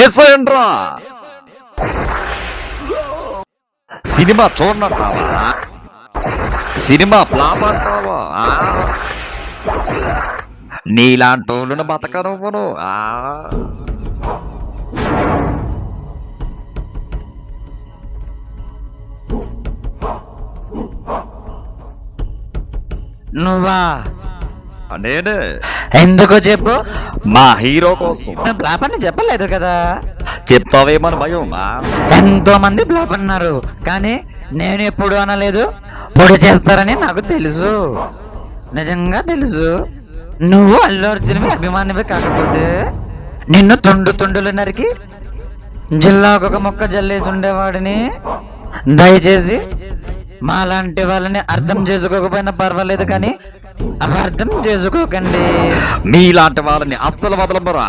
ఏసేయండ్రా. Cinema చూడంటావా? Cinema flop అంటావా? నీలాంటి వాళ్ళని బతకనువ్వను. నువ్వా? నేనే. ఎందుకో చెప్పు. మా హీరో కోసం. బ్లాప్ అని చెప్పలేదు కదా. చెప్తావేమని భయమా? ఎంతో మంది బ్లాప్ అన్నారు, కానీ నేను ఎప్పుడు అనలేదు. పొడి చేస్తారని నాకు తెలుసు, నిజంగా తెలుసు. నువ్వు అల్లు అర్జున్వి అభిమానివి కాకపోతే నిన్ను తుండులు నరికి జిల్లాకు ఒక మొక్క జల్లేసి ఉండేవాడిని. దయచేసి మాలాంటి వాళ్ళని అర్థం చేసుకోకపోయినా పర్వాలేదు, కానీ అపార్థం చేసుకోకండి. మీలాంటి వాళ్ళని అస్సలు వదలమరా.